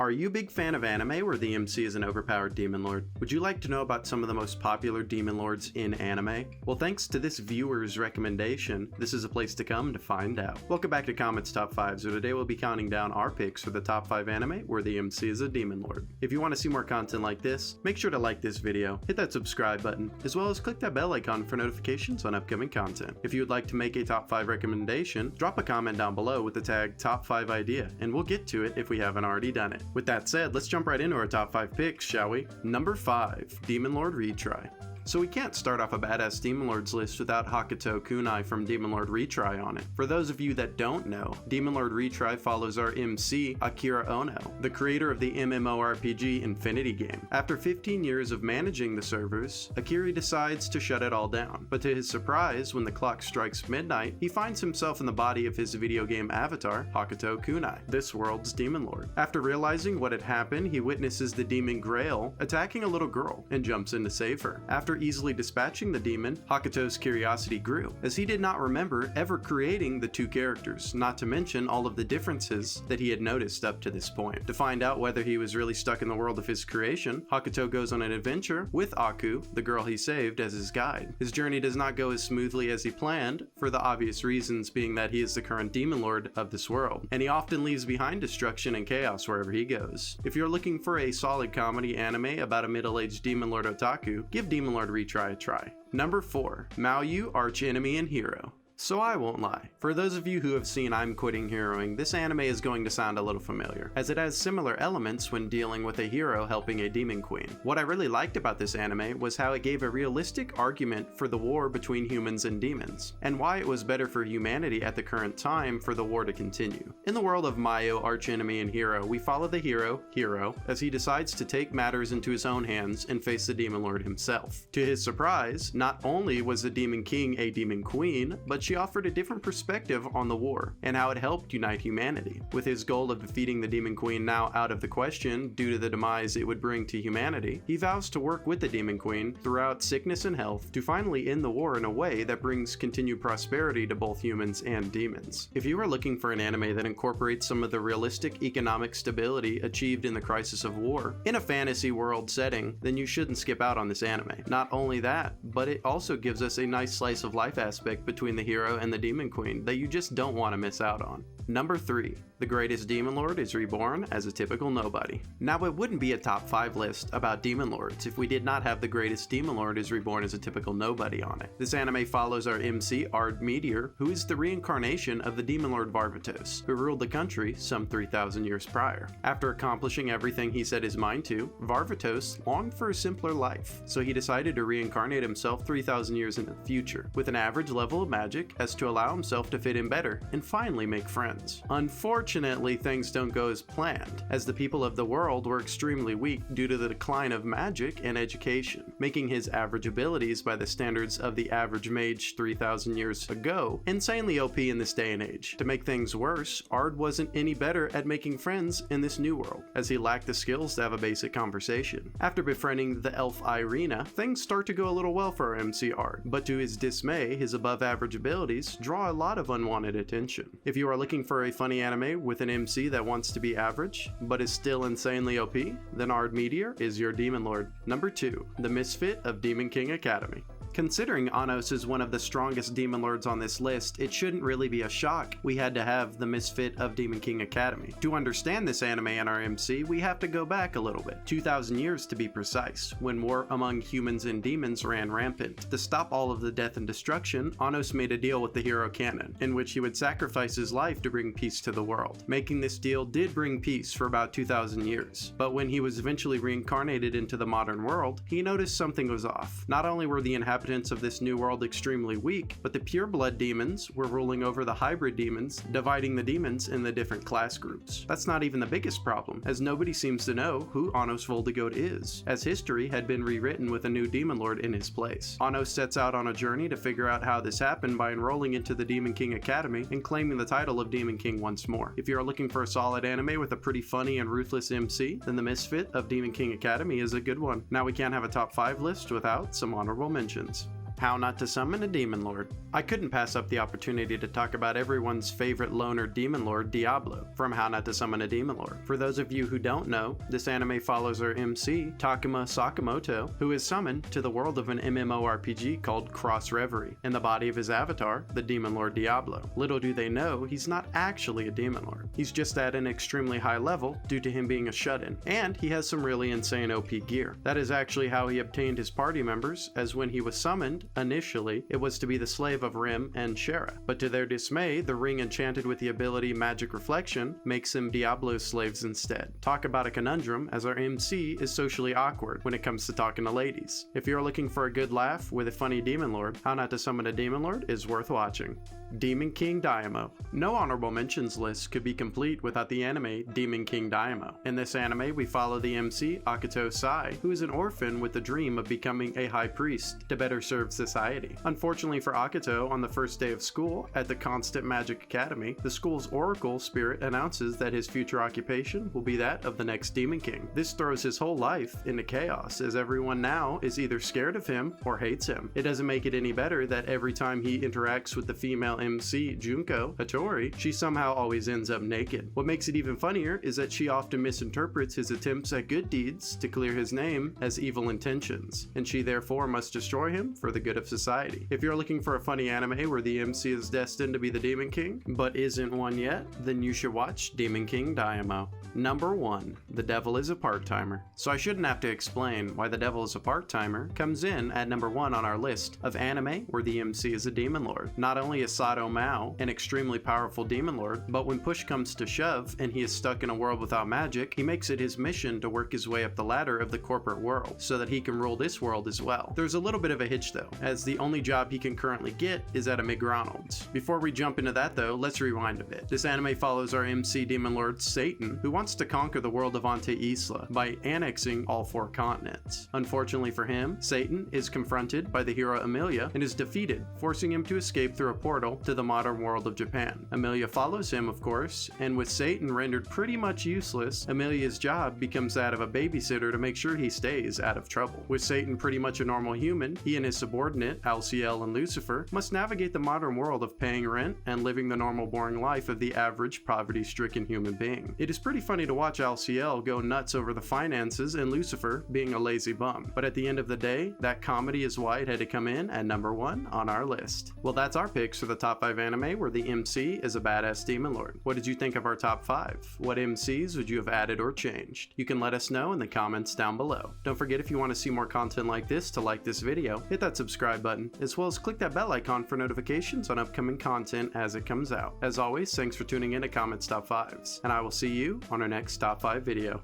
Are you a big fan of anime where the MC is an overpowered demon lord? Would you like to know about some of the most popular demon lords in anime? Well, thanks to this viewer's recommendation, this is a place to come to find out. Welcome back to Comet's Top 5s, where today we'll be counting down our picks for the top 5 anime where the MC is a demon lord. If you want to see more content like this, make sure to like this video, hit that subscribe button, as well as click that bell icon for notifications on upcoming content. If you would like to make a top 5 recommendation, drop a comment down below with the tag top 5 idea, and we'll get to it if we haven't already done it. With that said, let's jump right into our top 5 picks, shall we? Number 5, Demon Lord Retry. So we can't start off a badass Demon Lords list without Hakuto Kunai from Demon Lord Retry on it. For those of you that don't know, Demon Lord Retry follows our MC, Akira Ono, the creator of the MMORPG Infinity game. After 15 years of managing the servers, Akira decides to shut it all down. But to his surprise, when the clock strikes midnight, he finds himself in the body of his video game avatar, Hakuto Kunai, this world's Demon Lord. After realizing what had happened, he witnesses the Demon Grail attacking a little girl and jumps in to save her. After easily dispatching the demon, Hakuto's curiosity grew, as he did not remember ever creating the two characters, not to mention all of the differences that he had noticed up to this point. To find out whether he was really stuck in the world of his creation, Hakuto goes on an adventure with Aku, the girl he saved, as his guide. His journey does not go as smoothly as he planned, for the obvious reasons being that he is the current demon lord of this world, and he often leaves behind destruction and chaos wherever he goes. If you're looking for a solid comedy anime about a middle-aged demon lord otaku, give Demon Lord Retry a try. Number 4, Maoyu, Archenemy and Hero. So I won't lie. For those of you who have seen I'm Quitting Heroing, this anime is going to sound a little familiar, as it has similar elements when dealing with a hero helping a demon queen. What I really liked about this anime was how it gave a realistic argument for the war between humans and demons, and why it was better for humanity at the current time for the war to continue. In the world of Maoyu, Archenemy and Hero, we follow the hero, as he decides to take matters into his own hands and face the demon lord himself. To his surprise, not only was the demon king a demon queen, but she offered a different perspective on the war and how it helped unite humanity. With his goal of defeating the demon queen now out of the question due to the demise it would bring to humanity, he vows to work with the demon queen throughout sickness and health to finally end the war in a way that brings continued prosperity to both humans and demons. If you are looking for an anime that incorporates some of the realistic economic stability achieved in the crisis of war in a fantasy world setting, then you shouldn't skip out on this anime. Not only that, but it also gives us a nice slice of life aspect between the hero and the demon queen that you just don't want to miss out on. Number 3, the greatest demon lord is reborn as a typical nobody. Now, it wouldn't be a top 5 list about demon lords if we did not have the greatest demon lord is reborn as a typical nobody on it. This anime follows our MC, Ard Meteor, who is the reincarnation of the demon lord Varvatos, who ruled the country some 3,000 years prior. After accomplishing everything he set his mind to, Varvatos longed for a simpler life, so he decided to reincarnate himself 3,000 years in the future, with an average level of magic as to allow himself to fit in better and finally make friends. Unfortunately, things don't go as planned, as the people of the world were extremely weak due to the decline of magic and education, making his average abilities by the standards of the average mage 3,000 years ago insanely OP in this day and age. To make things worse, Ard wasn't any better at making friends in this new world, as he lacked the skills to have a basic conversation. After befriending the elf Irina, things start to go a little well for our MC Ard, but to his dismay, his above average abilities draw a lot of unwanted attention. If you are looking for a funny anime with an MC that wants to be average, but is still insanely OP, then Ard Meteor is your demon lord. Number 2, the misfit of Demon King Academy. Considering Anos is one of the strongest demon lords on this list, it shouldn't really be a shock we had to have the misfit of Demon King Academy. To understand this anime and our MC, we have to go back a little bit, 2,000 years to be precise, when war among humans and demons ran rampant. To stop all of the death and destruction, Anos made a deal with the hero canon, in which he would sacrifice his life to bring peace to the world. Making this deal did bring peace for about 2,000 years, but when he was eventually reincarnated into the modern world, he noticed something was off. Not only were the inhabitants of this new world extremely weak, but the pure blood demons were ruling over the hybrid demons, dividing the demons in the different class groups. That's not even the biggest problem, as nobody seems to know who Anos Voldegoat is, as history had been rewritten with a new demon lord in his place. Anos sets out on a journey to figure out how this happened by enrolling into the Demon King Academy and claiming the title of Demon King once more. If you are looking for a solid anime with a pretty funny and ruthless MC, then the misfit of Demon King Academy is a good one. Now, we can't have a top 5 list without some honorable mentions. How Not to Summon a Demon Lord. I couldn't pass up the opportunity to talk about everyone's favorite loner demon lord, Diablo, from How Not to Summon a Demon Lord. For those of you who don't know, this anime follows our MC, Takuma Sakamoto, who is summoned to the world of an MMORPG called Cross Reverie, in the body of his avatar, the demon lord Diablo. Little do they know, he's not actually a demon lord. He's just at an extremely high level due to him being a shut-in, and he has some really insane OP gear. That is actually how he obtained his party members, as when he was summoned, initially, it was to be the slave of Rim and Shera. But to their dismay, the ring enchanted with the ability Magic Reflection makes them Diablo's slaves instead. Talk about a conundrum, as our MC is socially awkward when it comes to talking to ladies. If you're looking for a good laugh with a funny demon lord, How Not to Summon a Demon Lord is worth watching. Demon King Daimao. No honorable mentions list could be complete without the anime Demon King Daimao. In this anime, we follow the MC, Akito Sai, who is an orphan with the dream of becoming a high priest to better serve society. Unfortunately for Akito, on the first day of school at the Constant Magic Academy, the school's oracle spirit announces that his future occupation will be that of the next Demon King. This throws his whole life into chaos, as everyone now is either scared of him or hates him. It doesn't make it any better that every time he interacts with the female MC, Junko Hattori, she somehow always ends up naked. What makes it even funnier is that she often misinterprets his attempts at good deeds to clear his name as evil intentions, and she therefore must destroy him for the good of society. If you're looking for a funny anime where the MC is destined to be the Demon King, but isn't one yet, then you should watch Demon King Daimao. Number 1. The Devil is a Part-Timer. So I shouldn't have to explain why The Devil is a Part-Timer comes in at number 1 on our list of anime where the MC is a demon lord. Not only is Sato Mao an extremely powerful demon lord, but when push comes to shove and he is stuck in a world without magic, he makes it his mission to work his way up the ladder of the corporate world so that he can rule this world as well. There's a little bit of a hitch though, as the only job he can currently get is at a McDonald's. Before we jump into that though, let's rewind a bit. This anime follows our MC demon lord Satan, who wants to conquer the world of Ante Isla by annexing all 4 continents. Unfortunately for him, Satan is confronted by the hero Emilia and is defeated, forcing him to escape through a portal to the modern world of Japan. Emilia follows him, of course, and with Satan rendered pretty much useless, Emilia's job becomes that of a babysitter to make sure he stays out of trouble. With Satan pretty much a normal human, he and his subordinate, Alciel and Lucifer, must navigate the modern world of paying rent and living the normal boring life of the average poverty-stricken human being. It is pretty funny to watch Alciel go nuts over the finances and Lucifer being a lazy bum. But at the end of the day, that comedy is why it had to come in at number 1 on our list. Well, that's our picks for the top 5 anime where the MC is a badass demon lord. What did you think of our top 5? What MCs would you have added or changed? You can let us know in the comments down below. Don't forget, if you want to see more content like this, to like this video, hit that subscribe button, as well as click that bell icon for notifications on upcoming content as it comes out. As always, thanks for tuning in to Comet's Top 5s, and I will see you on our next top 5 video.